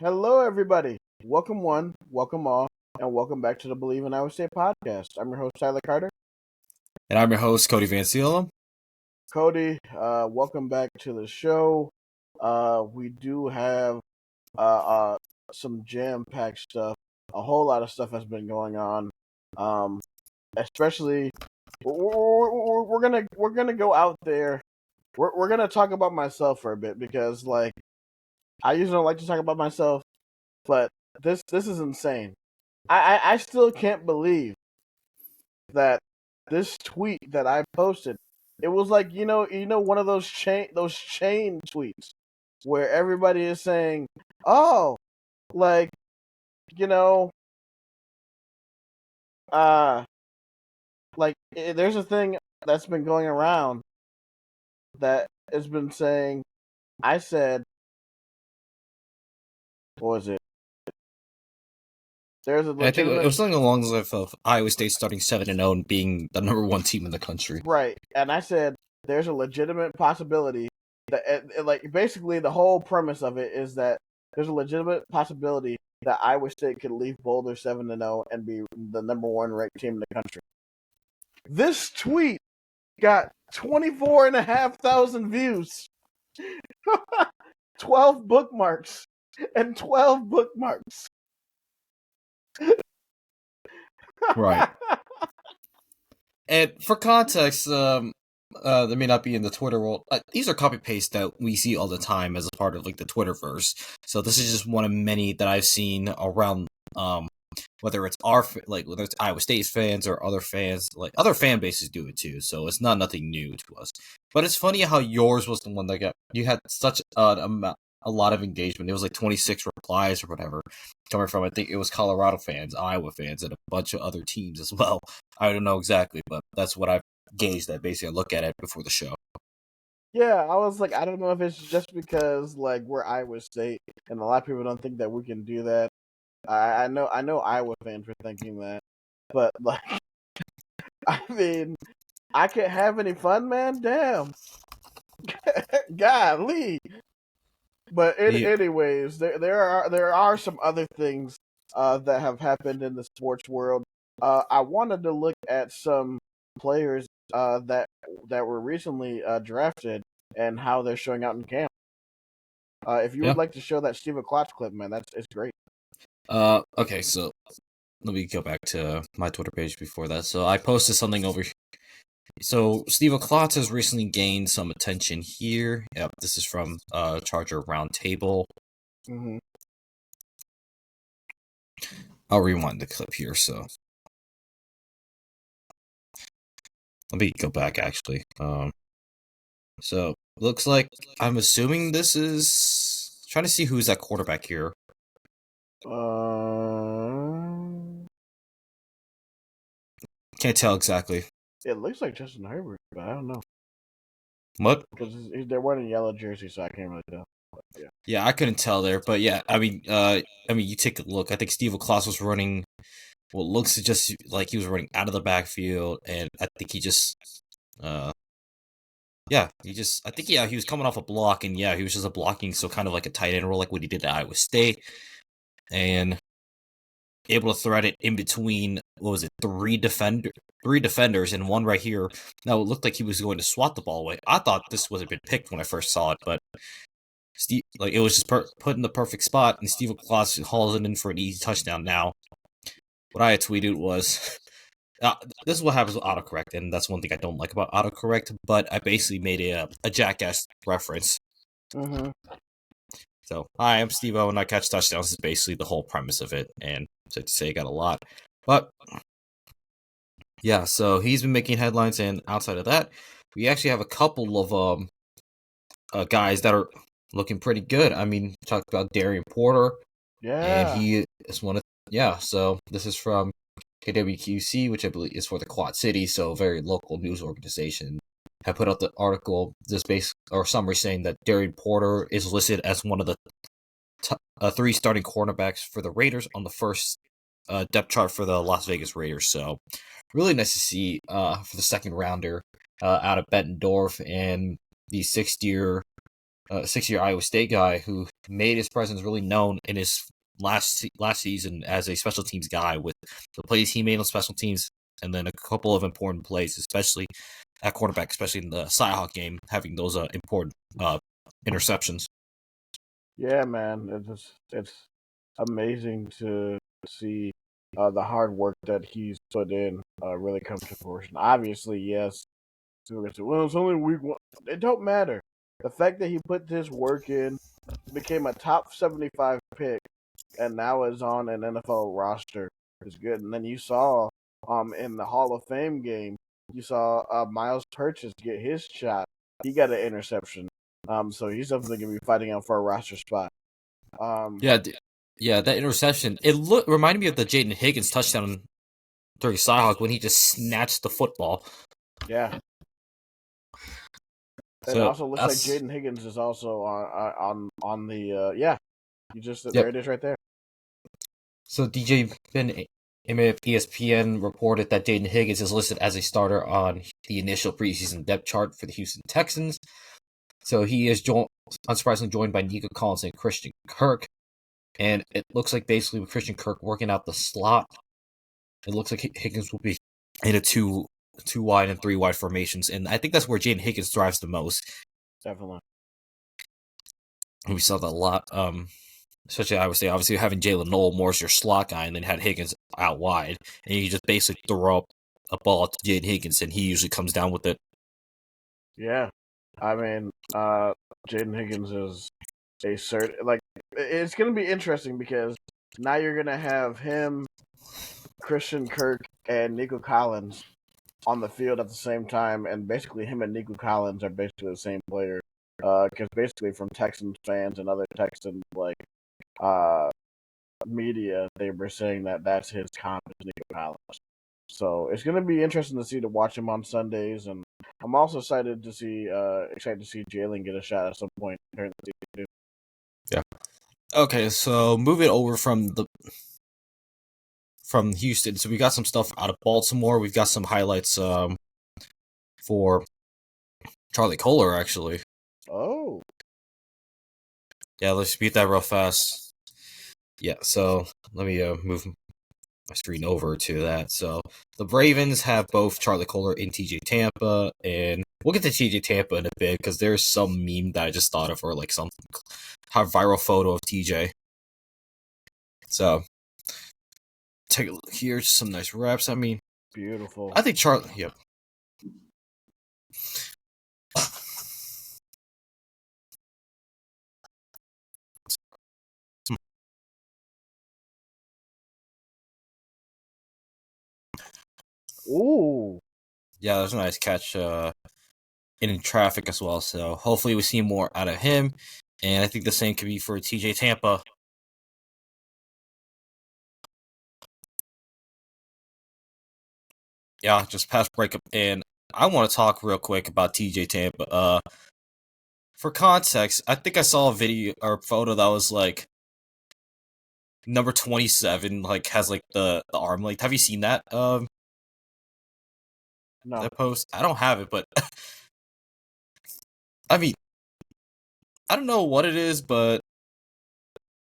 Hello, everybody. Welcome one, welcome all, and welcome back to the Bleav in Iowa State podcast. I'm your host, Tyler Carter. And I'm your host, Cody Van Seal. Cody, welcome back to the show. We do have some jam-packed stuff. A whole lot of stuff has been going on. Especially, we're gonna go out there. We're gonna talk about myself for a bit because, like, I usually don't like to talk about myself, but this is insane. I still can't believe that this tweet that I posted, it was like one of those chain tweets where everybody is saying, "Oh, like you know, uh, there's a thing that's been going around that has been saying." I said, "What was it? There's a I think it legitimate was something along the lines of Iowa State starting 7-0 and being the number one team in the country. right," and I said, "There's a legitimate possibility that, like, basically the whole premise of it is that there's a legitimate possibility that Iowa State could leave Boulder 7-0 and be the number one ranked team in the country." This tweet got 24,500 views, 12 bookmarks, and 12 bookmarks. Right. And for context, that may not be in the Twitter world. These are copy paste that we see all the time as a part of like the Twitterverse. So this is just one of many that I've seen around. Whether it's whether it's Iowa State fans or other fans, like other fan bases do it too. So it's not nothing new to us. But it's funny how yours was the one that you had such a lot of engagement. It was like 26 replies or whatever coming from, I think it was Colorado fans, Iowa fans, and a bunch of other teams as well. I don't know exactly, but that's what I've gauged that basically I look at it before the show. Yeah, I was like, I don't know if it's just because, like, we're Iowa State and a lot of people don't think that we can do that. I know Iowa fans were thinking that, but, like, I mean, I can't have any fun, man. Damn, golly. But anyways, there are some other things that have happened in the sports world. I wanted to look at some players that were recently drafted and how they're showing out in camp. If you would like to show that Steven Klotz clip, man, it's great. Okay, so let me go back to my Twitter page before that. So I posted something over here. So Steve Klotz has recently gained some attention here. Yep, this is from Charger Roundtable. Mm-hmm. I'll rewind the clip here. So let me go back actually. So looks like I'm assuming this is trying to see who's that quarterback here. Can't tell exactly. It looks like Justin Herbert, but I don't know. What? Because they're wearing a yellow jersey, so I can't really tell. But, yeah. Yeah, I couldn't tell there, but yeah, I mean, you take a look. I think Steve Klotz was running what looks just like he was running out of the backfield, and I think he just, I think he was coming off a block, and yeah, he was just a blocking, so kind of like a tight end role, like what he did at Iowa State, and able to thread it in between. What was it? Three defenders, and one right here. Now it looked like he was going to swat the ball away. I thought this wasn't been picked when I first saw it, but Steve, like, it was just put in the perfect spot, and Steve Klotz hauls it in for an easy touchdown. Now, what I had tweeted was, this is what happens with autocorrect, and that's one thing I don't like about autocorrect, but I basically made a Jackass reference. Mm-hmm. So, hi, I'm Steve-O, and I catch touchdowns is basically the whole premise of it, and to say I got a lot. But, yeah, so he's been making headlines, and outside of that, we actually have a couple of guys that are looking pretty good. I mean, talked about Darian Porter. Yeah. And he is one of, so this is from KWQC, which I believe is for the Quad City, so a very local news organization. I put out the article, this summary saying that Darian Porter is listed as one of the 3 starting cornerbacks for the Raiders on the first depth chart for the Las Vegas Raiders. So really nice to see for the second rounder out of Bettendorf and the 6th-year 6-year Iowa State guy who made his presence really known in his last season as a special teams guy with the plays he made on special teams, and then a couple of important plays, especially at quarterback, especially in the Cyhawk game, having those important interceptions. Yeah, man, it's amazing to see the hard work that he's put in really come to fruition. Obviously, yes, people are gonna say, "Well, it's only week one." It don't matter. The fact that he put this work in, became a top 75 pick, and now is on an NFL roster is good. And then you saw in the Hall of Fame game, you saw Miles Purchase get his shot. He got an interception. So he's definitely gonna be fighting out for a roster spot. Um, Yeah, yeah, that interception. It reminded me of the Jaden Higgins touchdown during Cyhawk when he just snatched the football. yeah. It So also looks like that's Jaden Higgins is also on the yeah. You just there yep. it is right there. So DJ Ben of ESPN reported that Jaden Higgins is listed as a starter on the initial preseason depth chart for the Houston Texans. So he is unsurprisingly joined by Nico Collins and Christian Kirk. And it looks like basically with Christian Kirk working out the slot, it looks like Higgins will be in a two wide and 3 wide formations. And I think that's where Jaden Higgins thrives the most. Definitely. And we saw that a lot. Especially, I would say, obviously, having Jalen Noel more as your slot guy and then had Higgins out wide. And you just basically throw up a ball to Jaden Higgins, and he usually comes down with it. Yeah. I mean, Jaden Higgins is a it's going to be interesting because now you're going to have him, Christian Kirk, and Nico Collins on the field at the same time, and basically him and Nico Collins are basically the same player. Because basically, from Texans fans and other Texans uh, media, they were saying that that's his comp is Nico Collins. So it's going to be interesting to watch him on Sundays, and I'm also excited to see Jalen get a shot at some point during the season. Yeah. Okay, so moving over from Houston, so we got some stuff out of Baltimore. We've got some highlights for Charlie Kolar, actually. Oh. Yeah, let's beat that real fast. Yeah, so let me move my screen over to that. So the Ravens have both Charlie Kolar and TJ Tampa, and we'll get to TJ Tampa in a bit because there's some meme that I just thought of, or like some viral photo of TJ. So take a look here, just some nice reps. I mean, beautiful. I think Charlie. Yep. Ooh. Yeah, that's a nice catch in traffic as well. So hopefully we see more out of him. And I think the same could be for TJ Tampa. Yeah, just pass breakup. And I want to talk real quick about TJ Tampa. For context, I think I saw a video or photo that was like number 27, like has like the arm length. Have you seen that? No. That post? I don't have it, but I mean, I don't know what it is, but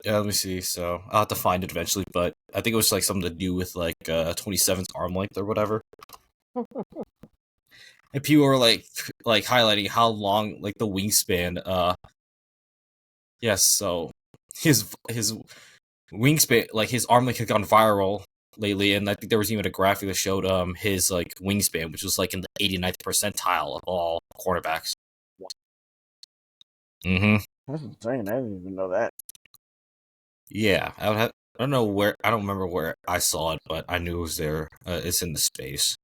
yeah, let me see. So I'll have to find it eventually, but I think it was like something to do with like 27's arm length or whatever. And people were like highlighting how long like the wingspan. Yes, so his wingspan, like his arm length, had gone viral lately, and I think there was even a graphic that showed his like wingspan, which was like in the 89th percentile of all quarterbacks. Mm-hmm. That's insane. I didn't even know that. Yeah, I don't know where. I don't remember where I saw it, but I knew it was there. It's in the space.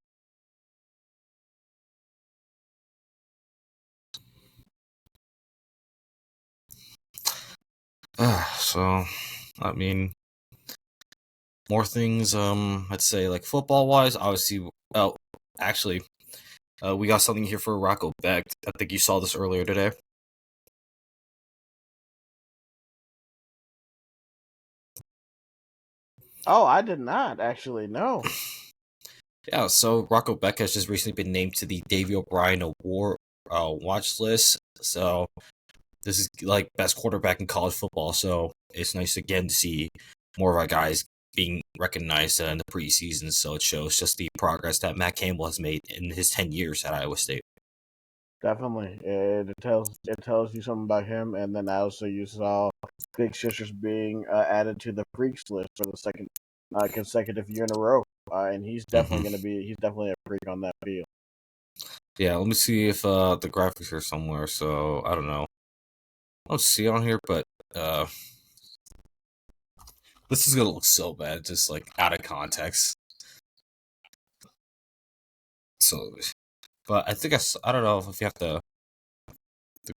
So, I mean, more things. Let's say like football wise. Obviously, oh, actually, we got something here for Rocco Beck. I think you saw this earlier today. Oh, I did not actually know. Yeah, so Rocco Beck has just recently been named to the Davey O'Brien Award watch list. So this is like best quarterback in college football, so it's nice again to see more of our guys being recognized in the preseason. So it shows just the progress that Matt Campbell has made in his 10 years at Iowa State. Definitely, it tells you something about him. And then also you saw Big Sisters being added to the freaks list for the second consecutive year in a row, and he's definitely Mm-hmm. he's definitely a freak on that field. Yeah, let me see if the graphics are somewhere. So I don't know. I don't see it on here, but uh, this is gonna look so bad, just like out of context. So, but I think I don't know if you have the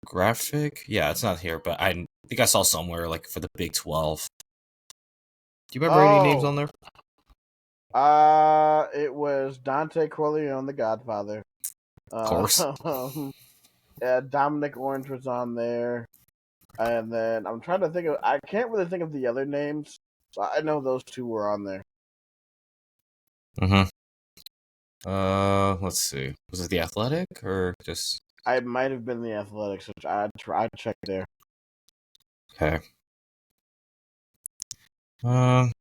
graphic. Yeah, it's not here, but I think I saw somewhere like for the Big 12. Do you remember any names Oh, on there? it was Dante Corleone, the Godfather. Of course. Dominic Orange was on there, and then I'm trying to think of. I can't really think of the other names. So I know those two were on there. Mm-hmm. Let's see. Was it the Athletic or just I might have been the Athletics, which I'd check there. okay? Um.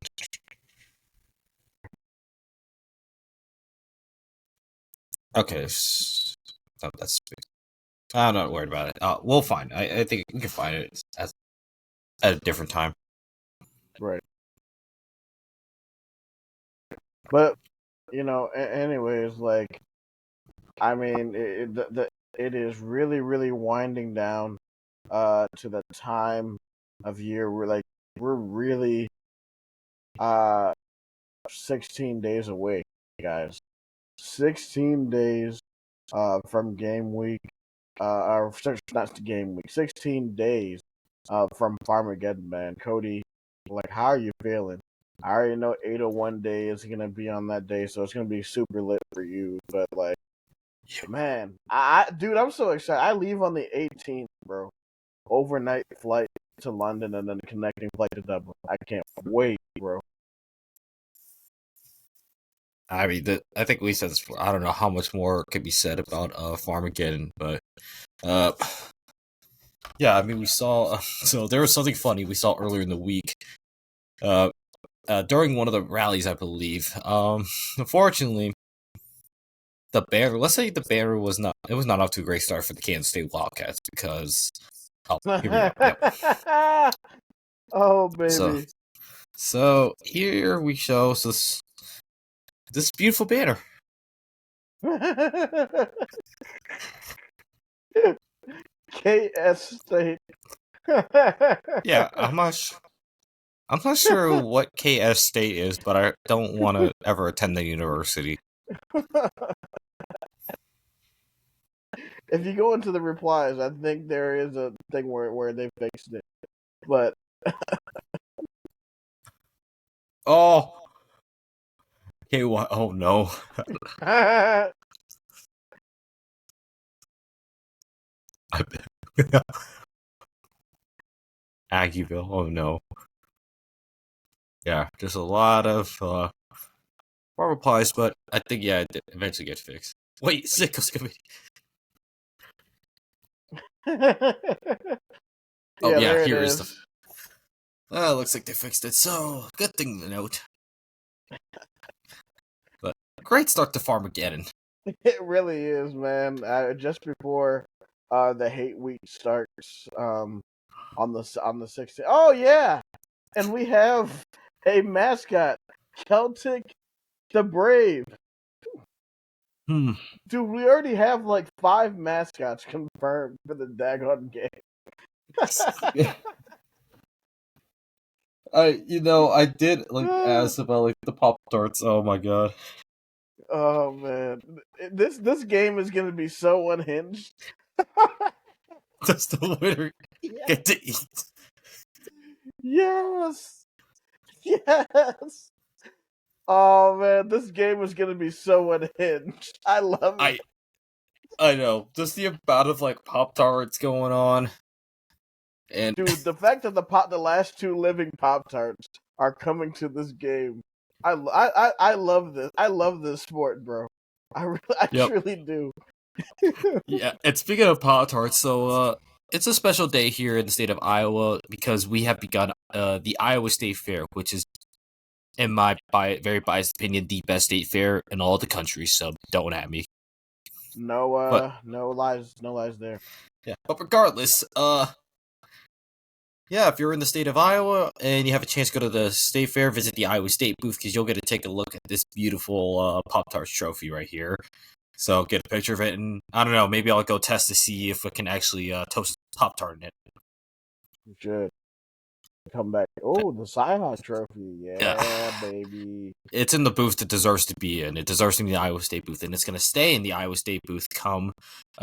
Okay. No, that's. I'm not worried about it. We'll find. I think we can find it at a different time. Right, but anyways, like I mean, it is really really winding down to the time of year where we're really uh 16 days away, guys. 16 days from game week, or not game week. 16 days from Farmageddon, man. Cody, like, how are you feeling? I already know 801 day is gonna be on that day, so it's gonna be super lit for you. But like, man, dude, I'm so excited. I leave on the 18th, bro. Overnight flight to London and then a connecting flight to Dublin. I can't wait, bro. I mean, I think we said this before. I don't know how much more could be said about Farmageddon, but uh, yeah. I mean, we saw. So there was something funny we saw earlier in the week. Uh, during one of the rallies, I believe. Unfortunately, the banner. Let's say the banner was not. It was not off to a great start for the Kansas State Wildcats because. Oh, here we are. Yep. Oh, So, baby. so here we show this beautiful banner. KS State. Yeah, I'm not sure what KS State is, but I don't want to ever attend the university. If you go into the replies, I think there is a thing where they fixed it. But Oh, okay. What? Oh no, Aggieville. Oh no. Yeah, just a lot of more replies, but I think yeah, it did eventually get fixed. Wait, Sickles committee. Oh yeah, yeah, there it here is the. is. Looks like they fixed it. So good thing to note. But great start to Farmageddon. It really is, man. Just before the hate week starts on the 16th. Oh yeah, and we have a mascot, Celtic the Brave. Hmm. Dude, we already have like 5 mascots confirmed for the daggone game. I did like ask about like the Pop Tarts. Oh my god. Oh man, this game is gonna be so unhinged. That's the winner Yeah. get to eat. Yes, yes. Oh man, this game is gonna be so unhinged. I love it, I know. Just the amount of like Pop Tarts going on. And dude. The fact that the last 2 living Pop Tarts are coming to this game, I love this. I love this sport, bro. I yep. truly do. Yeah. And speaking of Pop Tarts, so it's a special day here in the state of Iowa because we have begun the Iowa State Fair, which is, in my very biased opinion, the best state fair in all the country. So don't at me. But No lies, no lies there. yeah, but regardless, yeah, if you're in the state of Iowa and you have a chance to go to the state fair, visit the Iowa State booth because you'll get to take a look at this beautiful Pop Tarts trophy right here. So get a picture of it, and I don't know, maybe I'll go test to see if I can actually toast a Pop Tart in it. You should come back. Oh, the Cyhawk trophy. Yeah. Yeah, baby. It's in the booth it deserves to be in. It deserves to be in the Iowa State booth, and it's going to stay in the Iowa State booth come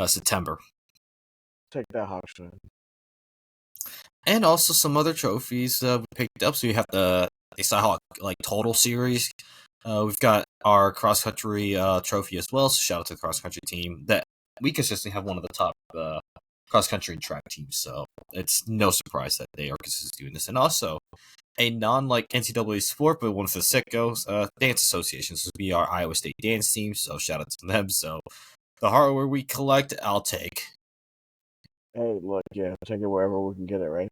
September. Take that, Hawkshine. And also some other trophies we picked up. So you have the Cyhawk total series. We've got our cross country trophy as well. So shout out to the cross country team that we consistently have one of the top cross country and track teams. So it's no surprise that they are consistently doing this. And also a non NCAA sport, but one of the sickos dance associations would be our Iowa State dance team. So shout out to them. So the hardware we collect, I'll take. Hey, look, yeah, take it wherever we can get it, right?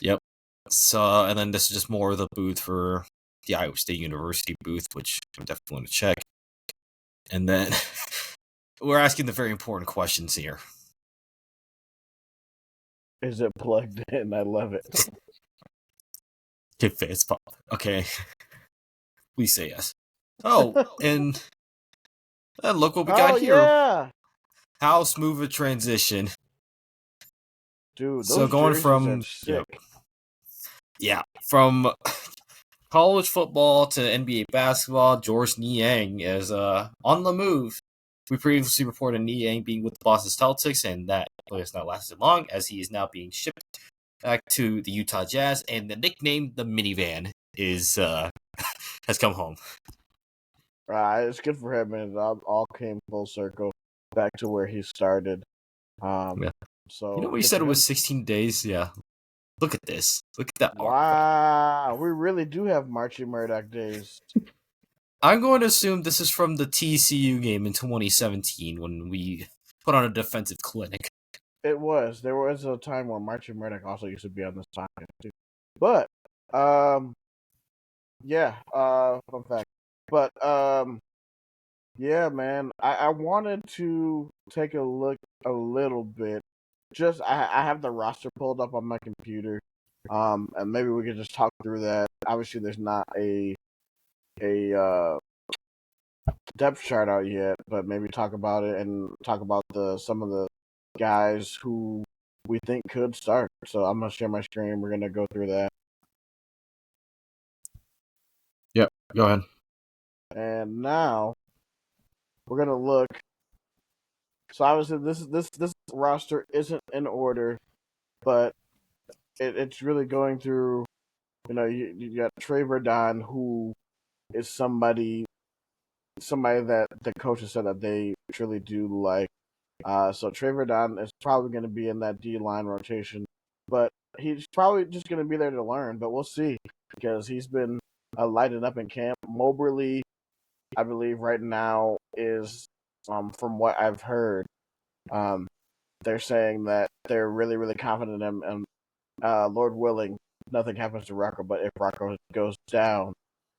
Yep. So, and then this is just more of the booth for the Iowa State University booth, which I definitely want to check. And then we're asking the very important questions here. Is it plugged in? I love it. Okay. Please say yes. Oh, and look what we got here. Yeah. How smooth a transition. Dude, those so going from are sick. Yeah, from college football to NBA basketball, Georges Niang is on the move. We previously reported Niang being with the Boston Celtics, and that has not lasted long, as he is now being shipped back to the Utah Jazz, and the nickname the minivan is has come home. It's good for him, and it all came full circle back to where he started. Yeah. So we said it was 16 days. Yeah. Look at this. Look at that. Wow, we really do have Marchie Murdoch days. I'm going to assume this is from the TCU game in 2017 when we put on a defensive clinic. It was. There was a time where Marchie Murdoch also used to be on this podcast too. But, yeah, fun fact. But, yeah, man, I wanted to take a look a little bit. Just, I have the roster pulled up on my computer, and maybe we could just talk through that. Obviously, there's not a depth chart out yet, but maybe talk about it and talk about some of the guys who we think could start. So I'm gonna share my screen. We're gonna go through that. Yep, go ahead. And now we're gonna look. So obviously this roster isn't in order, but it's really going through. You got Trey Verdon, who is somebody that the coaches said that they truly do like. So Trey Verdon is probably going to be in that D line rotation, but he's probably just going to be there to learn. But we'll see because he's been lighting up in camp. Moberly, I believe, right now is from what I've heard, they're saying that they're really, really confident in him. And Lord willing, nothing happens to Rocco. But if Rocco goes down,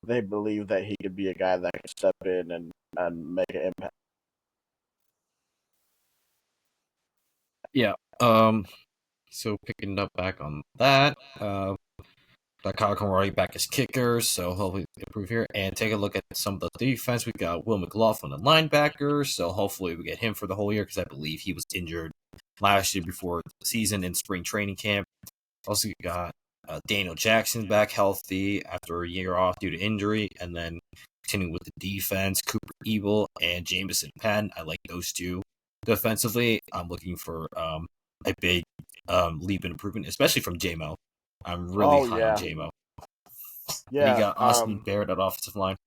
they believe that he could be a guy that can step in and make an impact. Yeah. So picking up back on that, got Kyle Conroy back as kicker, so hopefully improve here. And take a look at some of the defense. We got Will McLaughlin, the linebacker, so hopefully we get him for the whole year because I believe he was injured last year before the season in spring training camp. Also got Daniel Jackson back healthy after a year off due to injury, and then continuing with the defense, Cooper Ebel and Jamison Penn. I like those two. Defensively, I'm looking for a big leap in improvement, especially from JMO. I'm really high on JMO. Yeah. We got Austin Barrett at offensive line.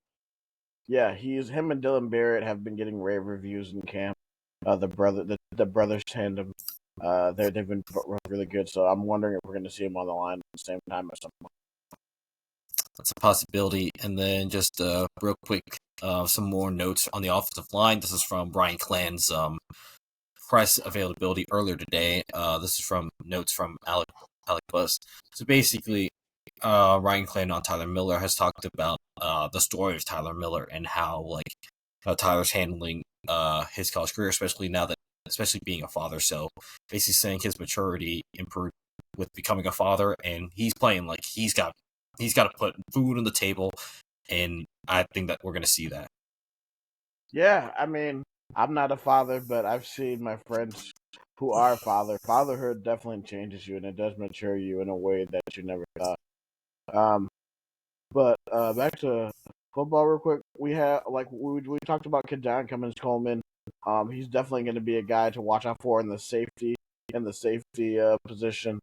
Yeah, him and Dylan Barrett have been getting rave reviews in camp. The brothers tandem, they've been really good. So I'm wondering if we're going to see him on the line at the same time or something. That's a possibility. And then just real quick, some more notes on the offensive line. This is from Brian Clan's press availability earlier today. This is from notes from Alec Buss. So basically, Ryan Clayton on Tyler Miller has talked about the story of Tyler Miller and how Tyler's handling his college career, especially being a father. So basically saying his maturity improved with becoming a father, and he's playing like he's got to put food on the table, and I think that we're gonna see that. Yeah, I mean, I'm not a father, but I've seen my friends who are father. Fatherhood definitely changes you, and it does mature you in a way that you never thought. Um, but back to football real quick. We have like we talked about Kajon Cummins Coleman. He's definitely going to be a guy to watch out for in the safety position.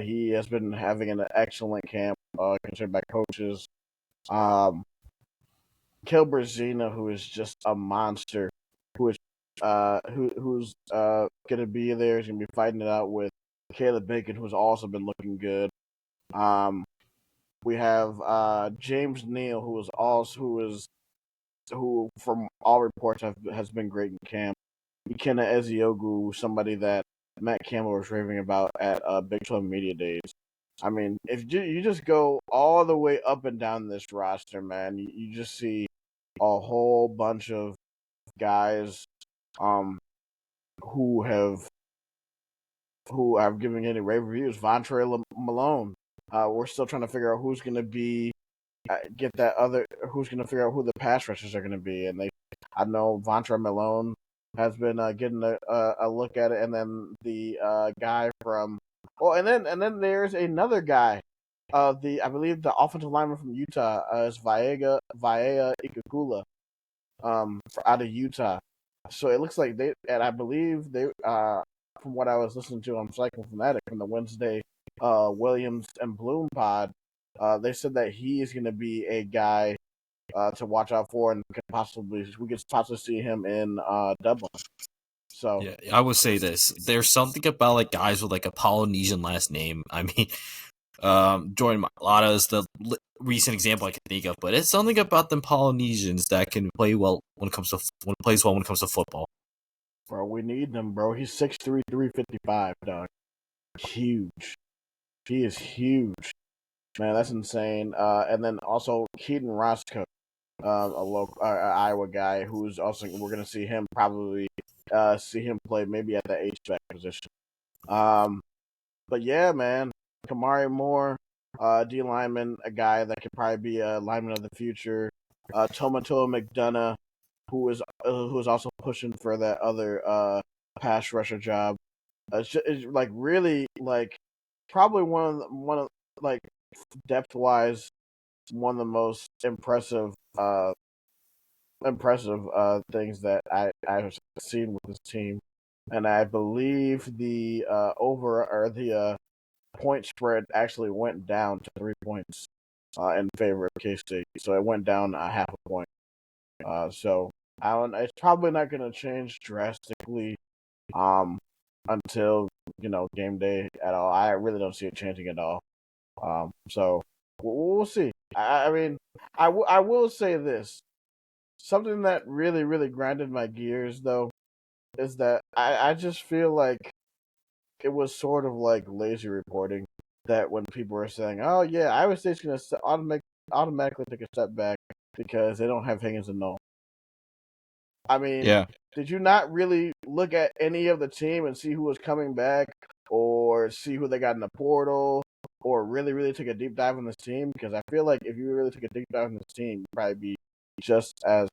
He has been having an excellent camp, considered by coaches. Um, Kilberzina, who is just a monster, who is who's gonna be there. He's gonna be fighting it out with Caleb Bacon, who's also been looking good. Um, we have James Neal, who from all reports has been great in camp. Ikenna Eziogu, somebody that Matt Campbell was raving about at Big 12 Media Days. I mean, if you just go all the way up and down this roster, man, you just see a whole bunch of guys um who have given any rave reviews. Vontre Malone. We're still trying to figure out who's going to be who's going to figure out who the pass rushers are going to be. And I know Vontre Malone has been getting a look at it, and then the guy from and then there's another guy. I believe the offensive lineman from Utah is Vaea Ikakula, out of Utah. So it looks like I believe from what I was listening to on Cycle Fanatic from the Wednesday Williams and Bloom pod, they said that he is going to be a guy to watch out for, and we could possibly see him in Dublin. So Yeah, I would say this. There's something about like guys with like a Polynesian last name. I mean, Jordan Mailata is the recent example I can think of, but it's something about them Polynesians that can play well when it comes to football. bro, we need them, bro. He's 6'3", 355, dog. Huge. He is huge. Man, that's insane. And then also Keaton Roscoe, a local Iowa guy, who's also we're gonna see him probably see him play maybe at the H-back position. Um, but yeah, man, Kamari Moore, D lineman, a guy that could probably be a lineman of the future. Tomatoa McDonough, who is also pushing for that other pass rusher job. It's like really like probably one of like depth wise one of the most impressive things that I've seen with this team, and I believe the point spread actually went down to 3 points in favor of K State, so it went down a half a point. So I don't. It's probably not going to change drastically until game day at all. I really don't see it changing at all. So we'll see. I mean, I will say this. Something that really, really grinded my gears, though, is that I just feel like it was sort of like lazy reporting that when people were saying, "Oh yeah, Iowa State's going to automatically take a step back because they don't have Higgins and Null." I mean, Yeah, did you not really look at any of the team and see who was coming back, or see who they got in the portal, or really, really take a deep dive on this team? Because I feel like if you really took a deep dive on this team, you'd probably be just as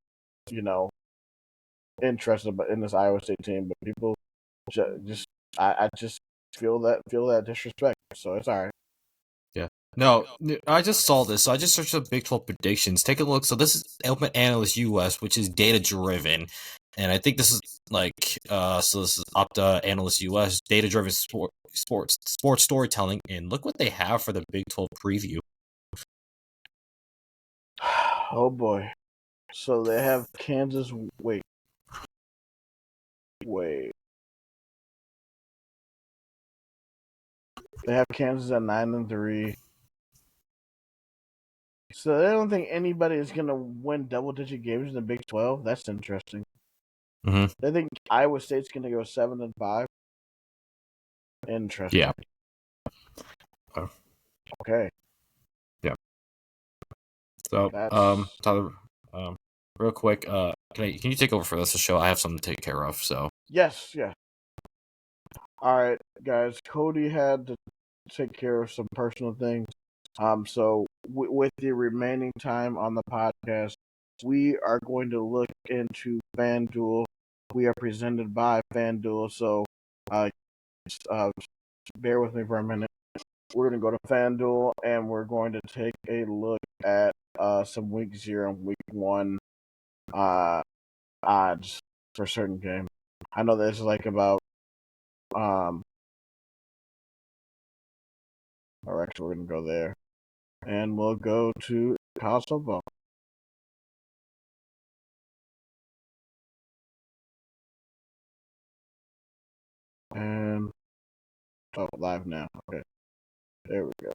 you know interested in this Iowa State team. But people just I just feel that disrespect. So it's all right. yeah. No, I just saw this. So I just searched up Big 12 predictions. Take a look. So this is Open Analyst US, which is data driven. And I think this is so this is Opta Analyst US, data driven sports storytelling. And look what they have for the Big 12 preview. Oh boy. So they have Kansas. Wait. They have Kansas at 9-3. So they don't think anybody is gonna win double digit games in the Big 12. That's interesting. Hmm. They think Iowa State's going to go 7-5. Interesting. Yeah. Uh, Okay, yeah. So, that's Tyler, real quick, can you take over for this show? I have something to take care of. So, yes, yeah. All right, guys. Cody had to take care of some personal things. So with the remaining time on the podcast, we are going to look into FanDuel. We are presented by FanDuel, so uh, uh, bear with me for a minute. We're going to go to FanDuel and we're going to take a look at some Week 0 and Week 1 uh, odds for certain games. I know there's like about um, or actually we're going to go there and we'll go to college football. And live now. Okay, there we go.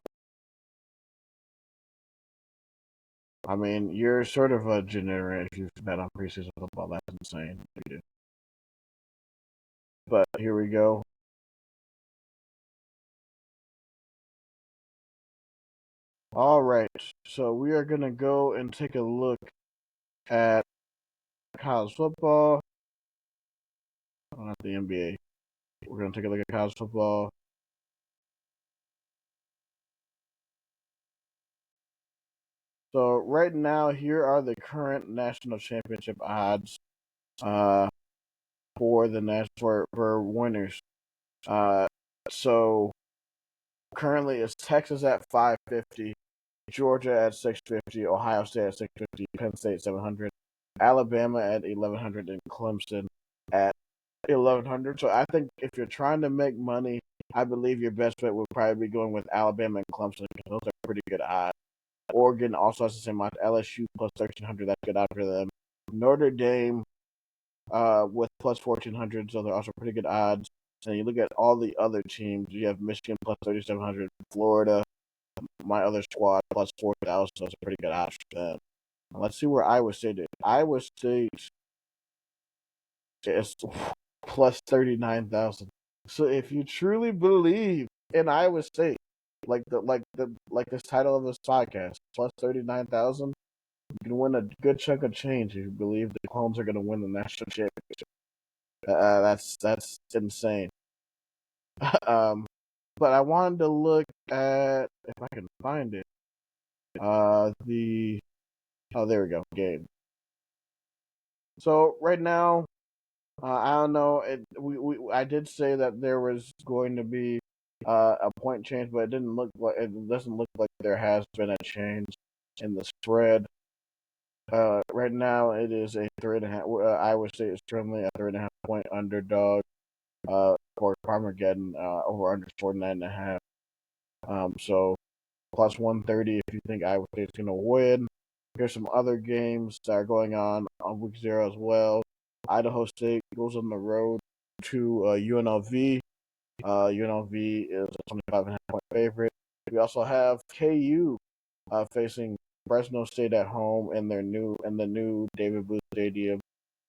I mean, you're sort of a degenerate if you bet on preseason football. That's insane. But here we go. All right, so we are gonna go and take a look at college football. Not the NBA. We're gonna take a look at college football. So right now, here are the current national championship odds uh, for the for winners. Uh, so currently, it's Texas at 550, Georgia at 650, Ohio State at 650, Penn State 700, Alabama at 1100, and Clemson at 1100. So I think if you're trying to make money, I believe your best bet would probably be going with Alabama and Clemson because those are pretty good odds. Oregon also has the same odds. LSU plus 1300, that's good odds for them. Notre Dame with plus 1400, so they're also pretty good odds. And you look at all the other teams, you have Michigan plus 3700, Florida, my other squad plus 4,000, so it's a pretty good odds for them. Now, let's see where Iowa State is. Iowa State is plus 39,000. So if you truly believe in Iowa State, like this title of this podcast, plus 39,000, you can win a good chunk of change if you believe the Clones are going to win the national championship. That's insane. um, but I wanted to look at if I can find it. The there we go, game. So right now, I don't know. I did say that there was going to be a point change, but it doesn't look like there has been a change in the spread. Right now it is a 3.5. Iowa State is currently a 3.5 point underdog. For Farmageddon, over under 49.5. So plus 130 if you think Iowa State's going to win. Here's some other games that are going on week 0 as well. Idaho State goes on the road to UNLV. UNLV is a 25.5 point favorite. We also have KU facing Fresno State at home in the new David Booth Stadium.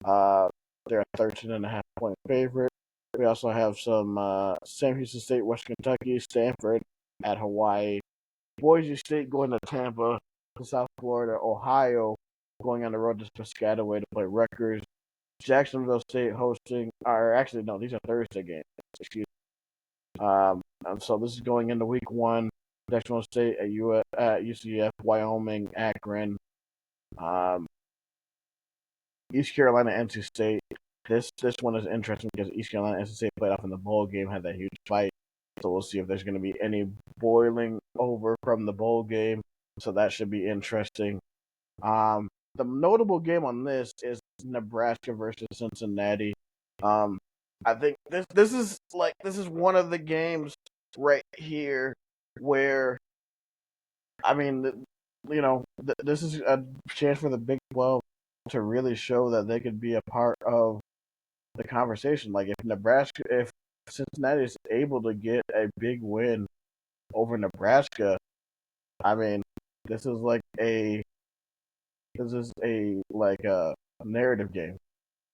Uh, they're a 13.5 point favorite. We also have some Sam Houston State, West Kentucky, Stanford at Hawaii, Boise State going to Tampa, South Florida, Ohio going on the road to Piscataway to play Rutgers, Jacksonville State hosting, or actually no, these are Thursday games. Excuse me. And so this is going into week 1. Jacksonville State at UCF, Wyoming, Akron, um, East Carolina, NC State. This one is interesting because East Carolina, NC State played off in the bowl game, had that huge fight. So we'll see if there's going to be any boiling over from the bowl game. So that should be interesting. The notable game on this is Nebraska versus Cincinnati. I think this is one of the games right here where I mean, this is a chance for the Big 12 to really show that they could be a part of the conversation. Like if Cincinnati is able to get a big win over Nebraska, I mean, this is like a this is a like a narrative game.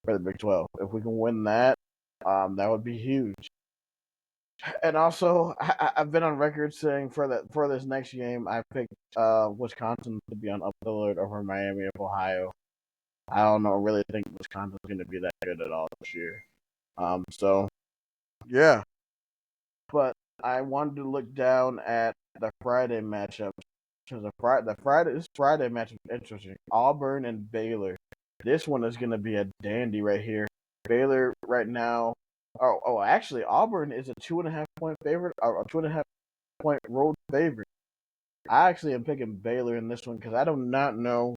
for the Big 12. If we can win that, that would be huge. And also, I've been on record saying for this next game, I picked Wisconsin to be on upset alert over Miami of Ohio. I don't know, really think Wisconsin's going to be that good at all this year. So yeah, but I wanted to look down at the Friday matchup because this Friday matchup is interesting. Auburn and Baylor. This one is going to be a dandy right here. Baylor right now. Actually, Auburn is a 2.5 point favorite, or a 2.5 point road favorite. I actually am picking Baylor in this one because I do not know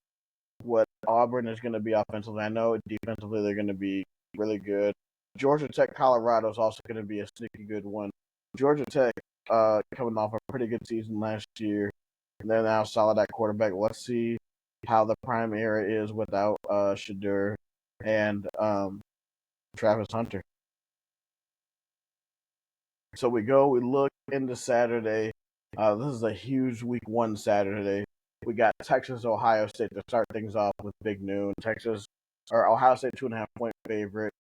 what Auburn is going to be offensively. I know defensively they're going to be really good. Georgia Tech, Colorado is also going to be a sneaky good one. Georgia Tech coming off a pretty good season last year. And they're now solid at quarterback. Let's see how the prime era is without Shadur and Travis Hunter. So we look into Saturday. This is a huge week 1 Saturday. We got Texas, Ohio State to start things off with big noon. Ohio State 2.5 point favorite.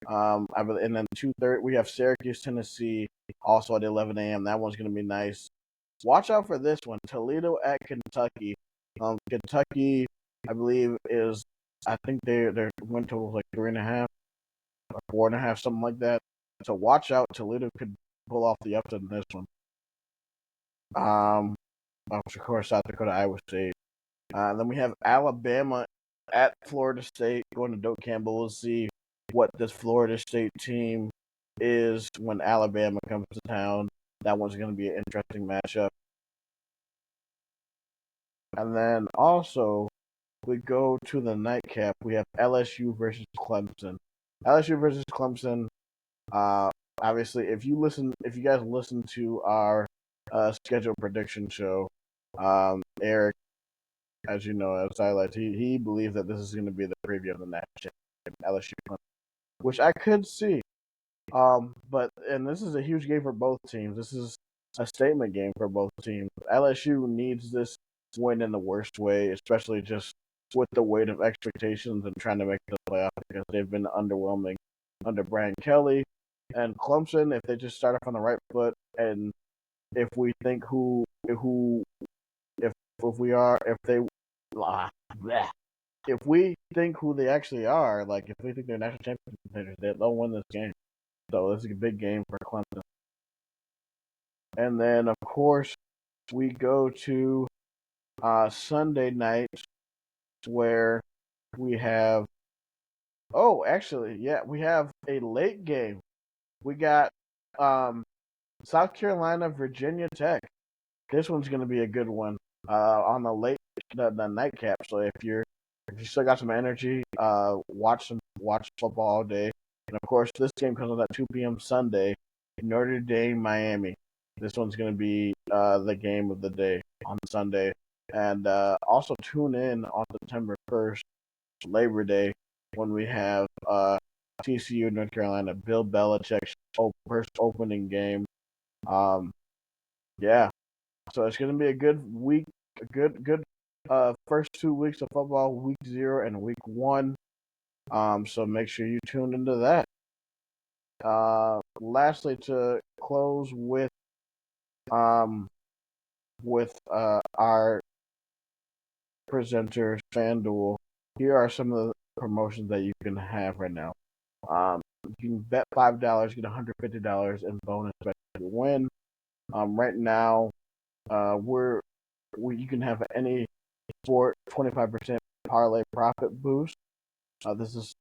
And then 2:30 we have Syracuse, Tennessee, also at 11 a.m. That one's going to be nice. Watch out for this one, Toledo at Kentucky. Kentucky, I Bleav is. I think their win total is like 3.5 or 4.5, something like that. So watch out, Toledo could pull off the upset in this one. Of course, South Dakota, Iowa State. Then we have Alabama at Florida State going to Doak Campbell. We'll see what this Florida State team is when Alabama comes to town. That one's going to be an interesting matchup. And then also, we go to the nightcap. We have LSU versus Clemson. LSU versus Clemson. Obviously, if you guys listen to our schedule prediction show, Eric, as you know, as highlights, he believes that this is going to be the preview of the national LSU, which I could see. And this is a huge game for both teams. This is a statement game for both teams. LSU needs this win in the worst way, especially just with the weight of expectations and trying to make the playoff because they've been underwhelming under Brian Kelly. And Clemson, if they just start off on the right foot, and if we think if we think who they actually are, like if we think they're national championship contenders, they'll win this game. So this is a big game for Clemson. And then, of course, we go to Sunday night where we have. Oh, actually, yeah, we have a late game. We got South Carolina, Virginia Tech. This one's going to be a good one on the nightcap. So if you still got some energy, watch football all day. And of course, this game comes on at 2 p.m. Sunday, Notre Dame, Miami. This one's going to be the game of the day on Sunday. And also tune in on September 1st, Labor Day, when we have TCU, North Carolina, Bill Belichick's first opening game. Yeah. So it's going to be a good week, a good first 2 weeks of football, week 0 and week 1. So make sure you tune into that. Lastly, to close with our presenter, FanDuel, here are some of the promotions that you can have right now. You can bet $5, get $150 in bonus bet if you win. Right now, you can have any sport 25% parlay profit boost. This is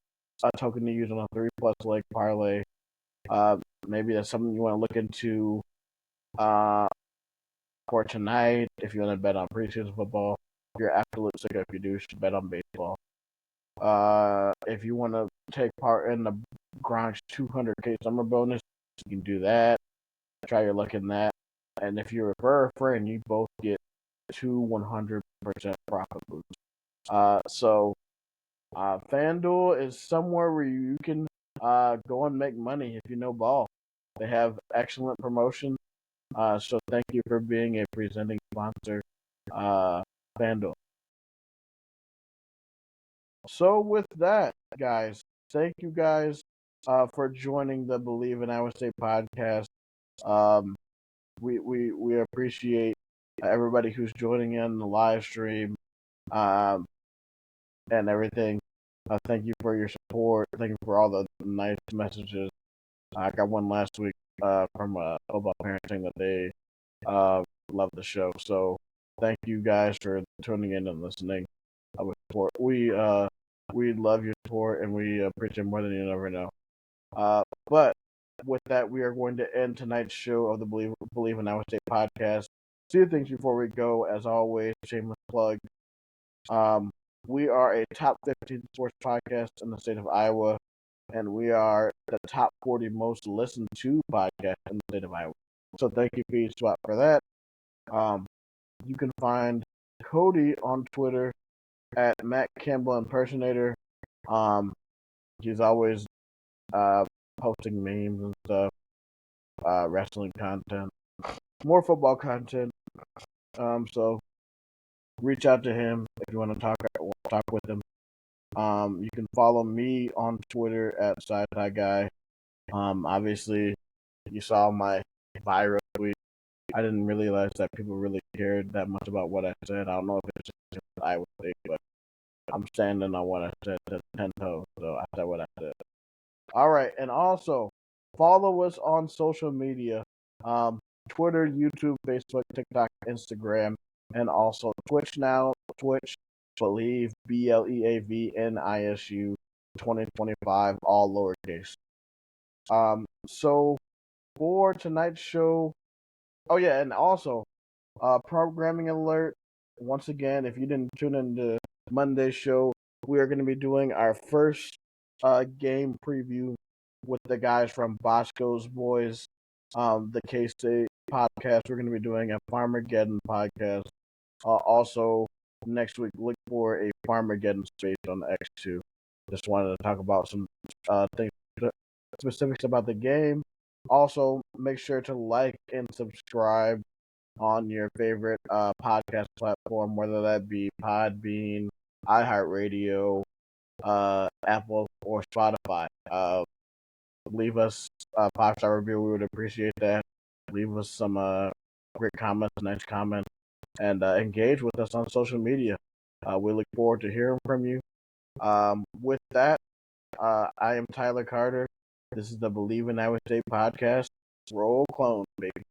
a token to use on a 3+ leg parlay. Maybe that's something you want to look into for tonight. If you want to bet on preseason football, you're absolute sicko if you do. Should bet on baseball. If you want to take part in the Gronk's 200K summer bonus, you can do that. Try your luck in that. And if you refer a friend, you both get 100% profit boost. So FanDuel is somewhere where you can go and make money if you know ball. They have excellent promotions. So thank you for being a presenting sponsor, FanDuel. So with that, guys, thank you guys for joining the Bleav in Iowa State podcast. Um, we appreciate everybody who's joining in the live stream um, and everything. Thank you for your support. Thank you for all the nice messages. I got one last week from a football parent saying that they love the show. So thank you guys for tuning in and listening. With support. We love your support and we appreciate more than you ever know. But with that, we are going to end tonight's show of the Bleav in Iowa State podcast. Two things before we go, as always, shameless plug. We are a top 15 sports podcast in the state of Iowa, and we are the top 40 most listened to podcast in the state of Iowa. So thank you, Feed Swap, for that. You can find Cody on Twitter at Matt Campbell Impersonator. He's always posting memes and stuff, wrestling content, more football content. So reach out to him if you want to talk with him. You can follow me on Twitter at SciFi Guy. Obviously, you saw my viral tweet. I didn't realize that people really cared that much about what I said. I don't know if it's just I would say, but I'm standing on what I said to 10 toes. So I said what I said. All right, and also follow us on social media: Twitter, YouTube, Facebook, TikTok, Instagram, and also Twitch now. Twitch, Bleav BLEAVNISU 2025, all lowercase. So for tonight's show, oh yeah, and also programming alert. Once again, if you didn't tune into Monday's show, we are going to be doing our first game preview with the guys from Bosco's Boys, the K State podcast. We're going to be doing a Farmageddon podcast. Also, next week, look for a Farmageddon space on X2. Just wanted to talk about some things, specifics about the game. Also, make sure to like and subscribe on your favorite podcast platform, whether that be Podbean, iHeartRadio, Apple, or Spotify. Leave us a 5-star review. We would appreciate that. Leave us some great comments, nice comments, and engage with us on social media. We look forward to hearing from you. With that, I am Tyler Carter. This is the Bleav in Iowa State podcast. Roll clone, baby.